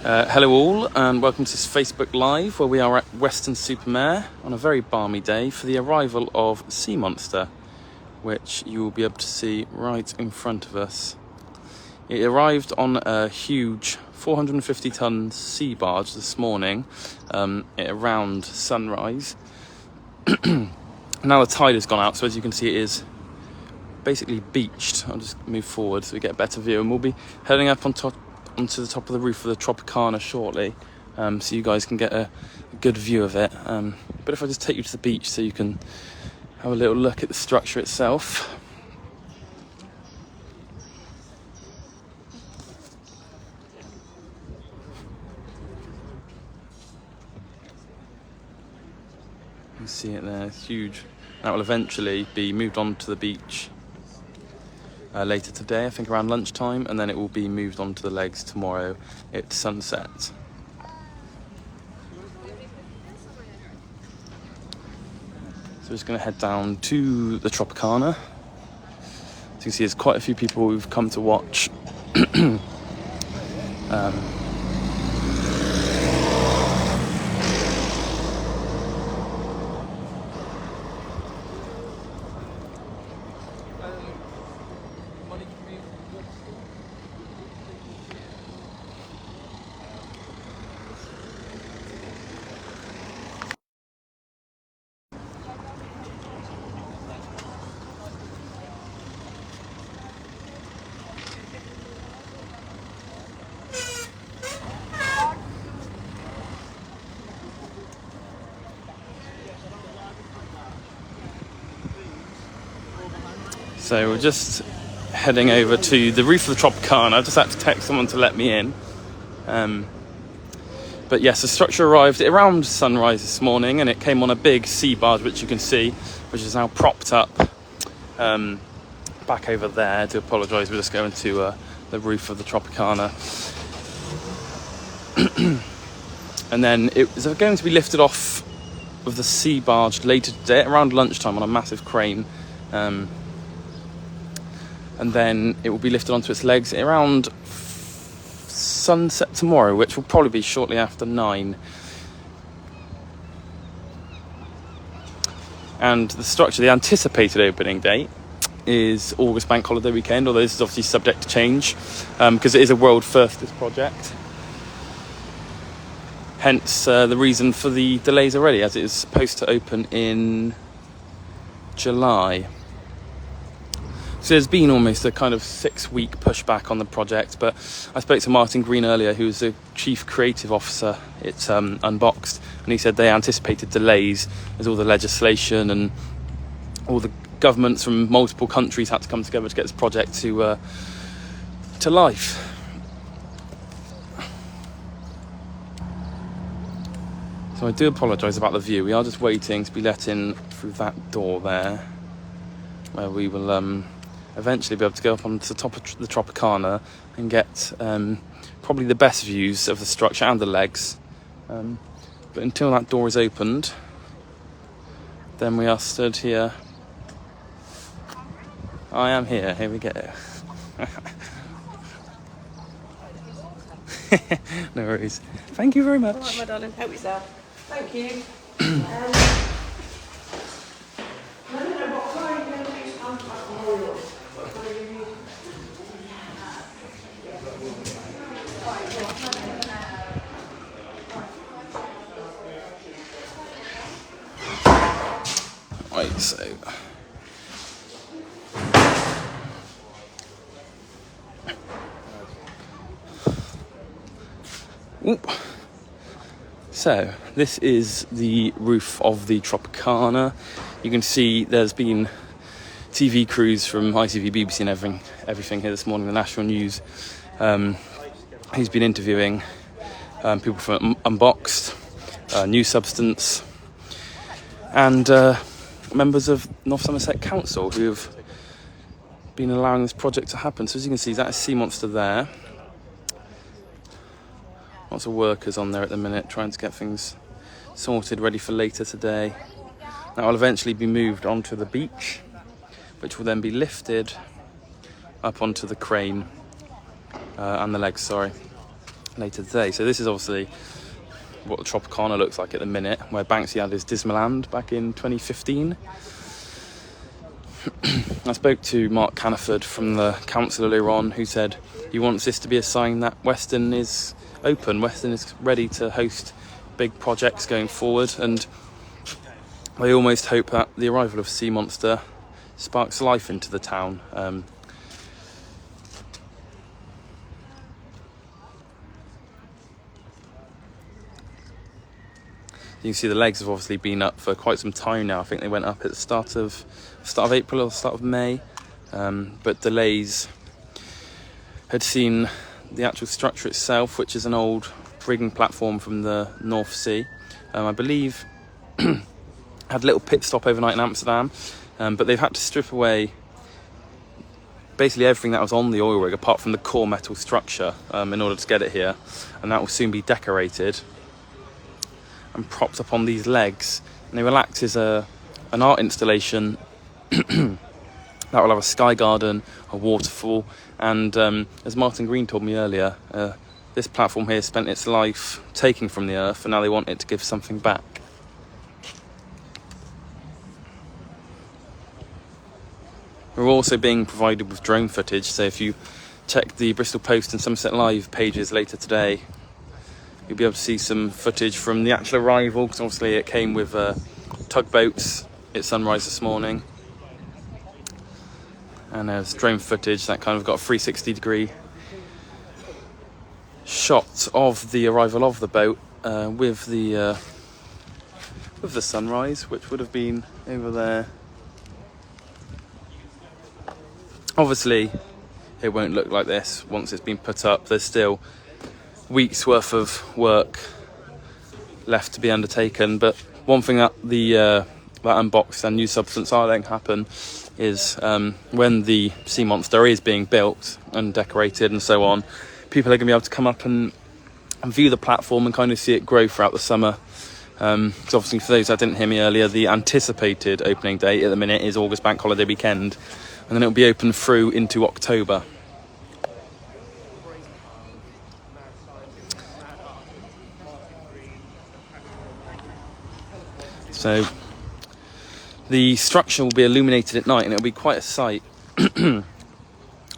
Hello all, and welcome to this Facebook Live where we are at Weston-super-Mare on a very balmy day for the arrival of Sea Monster, which you will be able to see right in front of us. It arrived on a huge 450-ton sea barge this morning at around sunrise. Now the tide has gone out, so as you can see it is basically beached. I'll just move forward so we get a better view, and we'll be heading up onto the top of the roof of the Tropicana shortly, so you guys can get a good view of it. But if I just take you to the beach so you can have a little look at the structure itself. You can see it there, it's huge. That will eventually be moved on to the beach later today, I think around lunchtime, and then it will be moved onto the legs tomorrow at sunset. So we're just going to head down to the Tropicana. As you can see, there's quite a few people who've come to watch. So we're just heading over to the roof of the Tropicana. I just had to text someone to let me in. But yes, the structure arrived around sunrise this morning, and it came on a big sea barge, which you can see, which is now propped up back over there. I do apologise, we're just going to the roof of the Tropicana. And then it was going to be lifted off of the sea barge later today, around lunchtime, on a massive crane. And then it will be lifted onto its legs around sunset tomorrow, which will probably be shortly after 9. And the structure, the anticipated opening date is August bank holiday weekend, although this is obviously subject to change because it is a world first, this project. Hence the reason for the delays already, as it is supposed to open in July. So there's been almost a kind of 6-week pushback on the project, but I spoke to Martin Green earlier, who's the Chief Creative Officer at Unboxed, and he said they anticipated delays as all the legislation and all the governments from multiple countries had to come together to get this project to life. So I do apologise about the view. We are just waiting to be let in through that door there, where we will eventually be able to go up onto the top of the Tropicana and get probably the best views of the structure and the legs. But until that door is opened, then we are stood here. I am here. Here we go. No worries. Thank you very much. All right, my darling. Help yourself. Thank you. Right, so so this is the roof of the Tropicana. You can see there's been TV crews from ITV, BBC and everything here this morning, the national news. He's been interviewing people from Unboxed, New Substance, and members of North Somerset Council who have been allowing this project to happen. So as you can see, that is Sea Monster there. Lots of workers on there at the minute trying to get things sorted, ready for later today. That will eventually be moved onto the beach, which will then be lifted up onto the crane and the legs, sorry. later today. So this is obviously what the Tropicana looks like at the minute, where Banksy had his Dismaland back in 2015. I spoke to Mark Caniford from the council earlier on, who said he wants this to be a sign that Weston is open. Weston is ready to host big projects going forward, and I almost hope that the arrival of Sea Monster sparks life into the town. You can see the legs have obviously been up for quite some time now. I think they went up at the start of April or the start of May, but delays had seen the actual structure itself, which is an old rigging platform from the North Sea. I believe had a little pit stop overnight in Amsterdam, but they've had to strip away basically everything that was on the oil rig apart from the core metal structure in order to get it here, and that will soon be decorated and propped up on these legs, and they will act as an art installation that will have a sky garden, a waterfall, and as Martin Green told me earlier, this platform here spent its life taking from the earth, and now they want it to give something back. We're also being provided with drone footage, so if you check the Bristol Post and Somerset Live pages later today, you'll be able to see some footage from the actual arrival, because obviously it came with tugboats at sunrise this morning. And there's drone footage that kind of got a 360-degree shot of the arrival of the boat with the sunrise, which would have been over there. Obviously, it won't look like this once it's been put up. There's still weeks worth of work left to be undertaken, but one thing that that unboxed and new substance are letting happen is when the Sea Monster is being built and decorated and so on, people are going to be able to come up and view the platform and kind of see it grow throughout the summer. Because obviously, for those that didn't hear me earlier, the anticipated opening date at the minute is August Bank Holiday weekend, and then it'll be open through into October. So the structure will be illuminated at night, and it'll be quite a sight.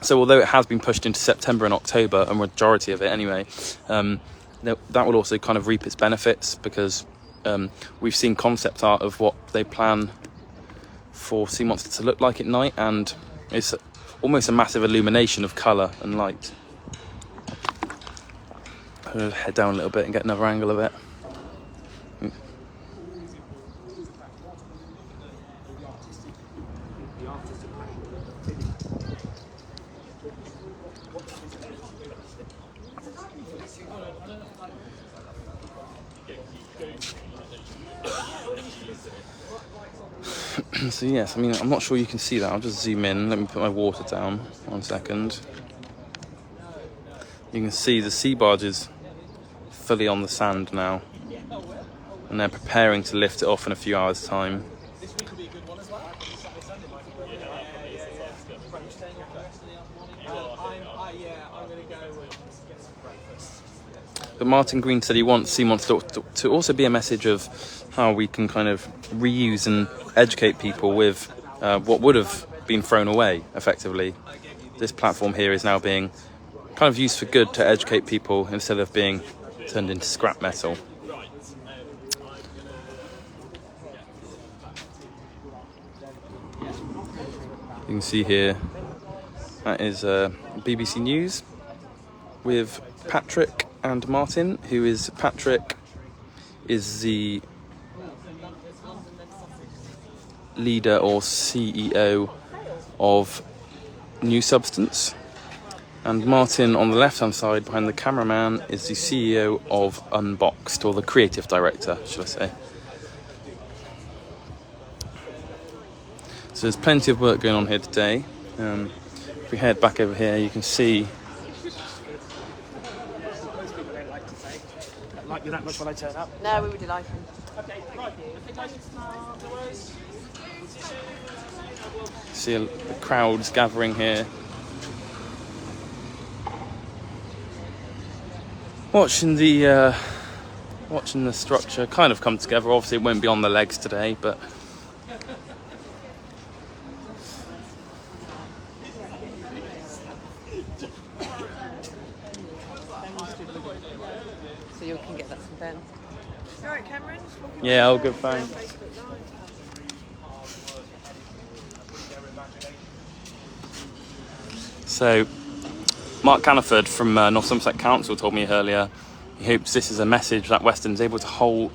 So although it has been pushed into September and October, a majority of it anyway, that will also kind of reap its benefits, because we've seen concept art of what they plan for Sea Monster to look like at night, and it's almost a massive illumination of colour and light. I'm going to head down a little bit and get another angle of it. So yes, I mean, I'm not sure you can see that. I'll just zoom in. Let me put my water down 1 second. You can see the sea barges fully on the sand now, and they're preparing to lift it off in a few hours' time. But Martin Green said he wants Sea Monster to also be a message of how we can kind of reuse and educate people with what would have been thrown away, effectively. This platform here is now being kind of used for good to educate people instead of being turned into scrap metal. You can see here, that is BBC News with Patrick and Martin, Patrick is the leader or CEO of New Substance, and Martin on the left hand side behind the cameraman is the CEO of Unboxed, or the creative director, should I say. So there's plenty of work going on here today. If we head back over here, you can see like you that much when I turn up? No, we were delighted. Okay, right. see the crowds gathering here. watching the structure kind of come together. Obviously it won't be on the legs today, but So you can get that from Ben. All right, Cameron. yeah, all good, thanks. So Mark Caniford from North Somerset Council told me earlier he hopes this is a message that Weston's able to hold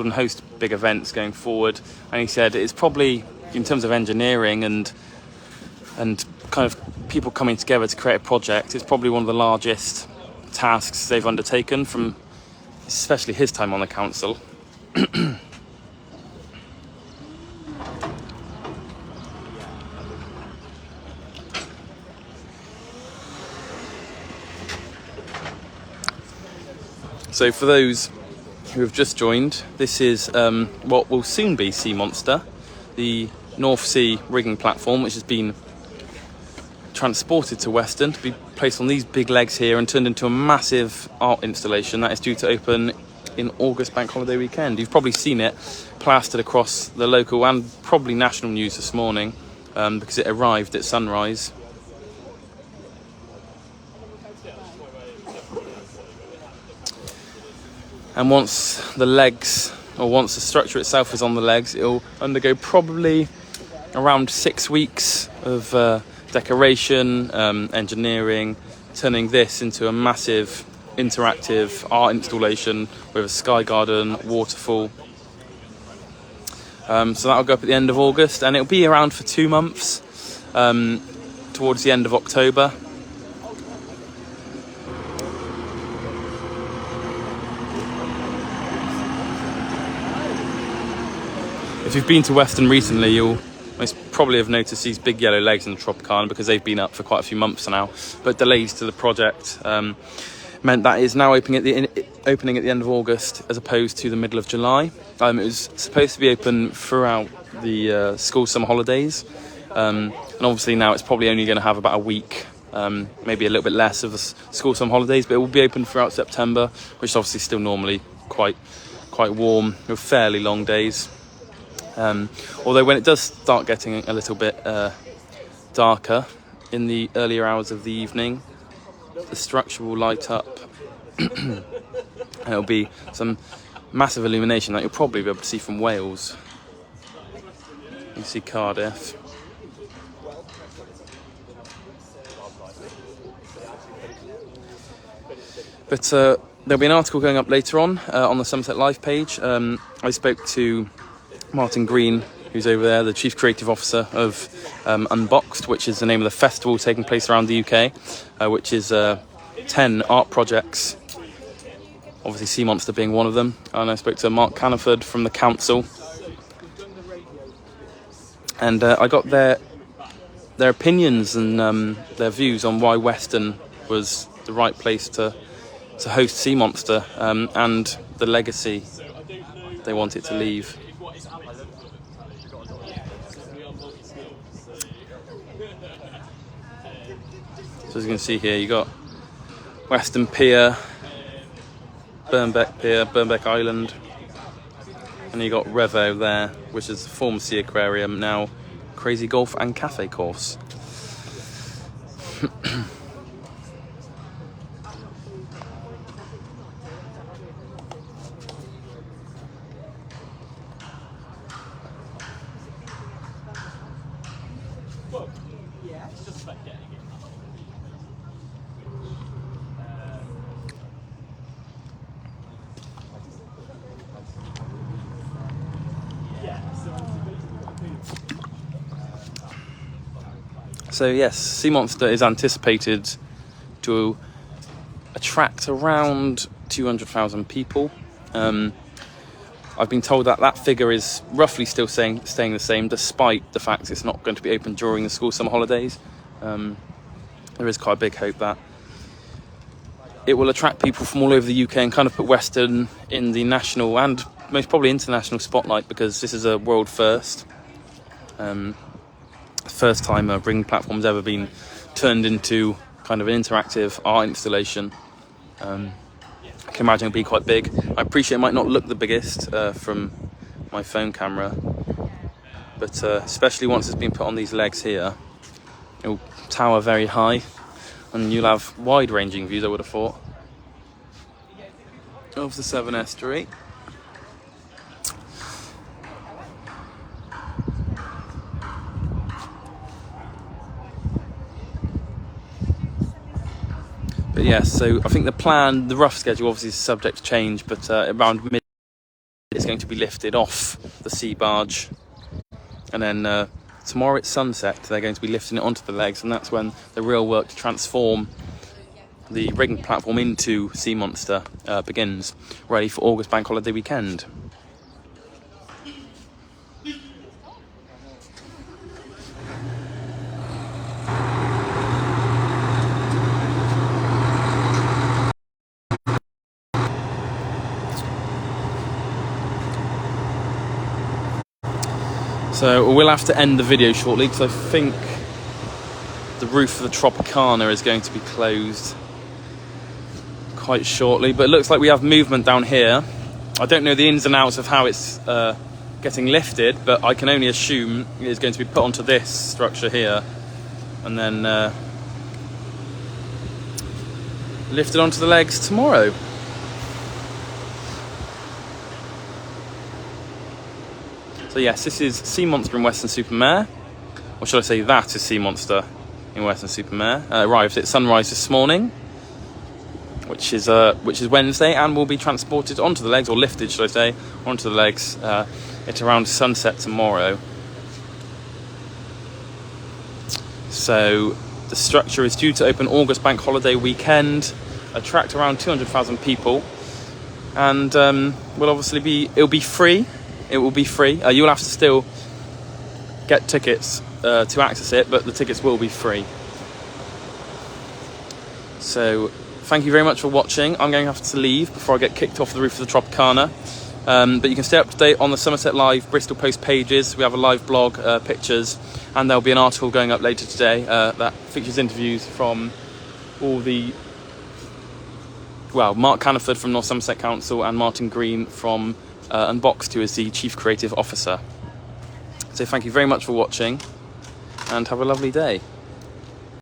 and host big events going forward. And he said it's probably, in terms of engineering and kind of people coming together to create a project, it's probably one of the largest tasks they've undertaken from especially his time on the council. So for those who have just joined, this is what will soon be Sea Monster, the North Sea rigging platform, which has been transported to Weston to be placed on these big legs here and turned into a massive art installation that is due to open in August bank holiday weekend. You've probably seen it plastered across the local and probably national news this morning because it arrived at sunrise. And once the structure itself is on the legs, it'll undergo probably around 6 weeks of decoration, engineering, turning this into a massive interactive art installation with a sky garden, waterfall. So that'll go up at the end of August, and it'll be around for 2 months, towards the end of October. If you've been to Weston recently, you'll most probably have noticed these big yellow legs in the Tropicana because they've been up for quite a few months now. But delays to the project meant that it's now opening at the end of August as opposed to the middle of July. It was supposed to be open throughout the school summer holidays, and obviously now it's probably only going to have about a week, maybe a little bit less of the school summer holidays, but it will be open throughout September, which is obviously still normally quite warm with fairly long days. Although when it does start getting a little bit darker in the earlier hours of the evening, the structure will light up and it'll be some massive illumination that you'll probably be able to see from Wales. You can see Cardiff. But there'll be an article going up later on the Somerset Live page. I spoke to Martin Green, who's over there, the Chief Creative Officer of Unboxed, which is the name of the festival taking place around the UK, which is 10 art projects, obviously Sea Monster being one of them. And I spoke to Mark Caniford from the council, and I got their opinions and their views on why Weston was the right place to host Sea Monster and the legacy they want it to leave. So as you can see here, you got Weston Pier, Burnbeck Island, and you got Revo there, which is the former Sea Aquarium, now Crazy Golf and Cafe course. So yes, Sea Monster is anticipated to attract around 200,000 people. I've been told that figure is roughly still staying the same, despite the fact it's not going to be open during the school summer holidays. There is quite a big hope that it will attract people from all over the UK and kind of put Weston in the national and most probably international spotlight, because this is a world first. First time a rigging platform's ever been turned into kind of an interactive art installation. can imagine it'll be quite big. I appreciate it might not look the biggest from my phone camera, but especially once it's been put on these legs here, it'll tower very high and you'll have wide-ranging views, I would have thought, of the Severn Estuary. But yes, so I think the plan, the rough schedule obviously is subject to change, but around mid it's going to be lifted off the sea barge, and then tomorrow at sunset they're going to be lifting it onto the legs, and that's when the real work to transform the rigging platform into Sea Monster begins, ready for August bank holiday weekend. So we'll have to end the video shortly because I think the roof of the Tropicana is going to be closed quite shortly. But it looks like we have movement down here. I don't know the ins and outs of how it's getting lifted, but I can only assume it is going to be put onto this structure here and then lifted onto the legs tomorrow. So yes, this is Sea Monster in Weston-super-Mare, or should I say that is Sea Monster in Weston-super-Mare. Arrived at sunrise this morning, which is Wednesday, and will be transported onto the legs, or lifted, should I say, onto the legs at around sunset tomorrow. So the structure is due to open August bank holiday weekend, attract around 200,000 people, and will obviously it'll be free. It will be free. You'll have to still get tickets to access it, but the tickets will be free. So thank you very much for watching. I'm going to have to leave before I get kicked off the roof of the Tropicana. But you can stay up to date on the Somerset Live Bristol Post pages. We have a live blog, pictures, and there'll be an article going up later today that features interviews from all the, well, Mark Caniford from North Somerset Council and Martin Green from Unboxed, who is the Chief Creative Officer. So thank you very much for watching and have a lovely day.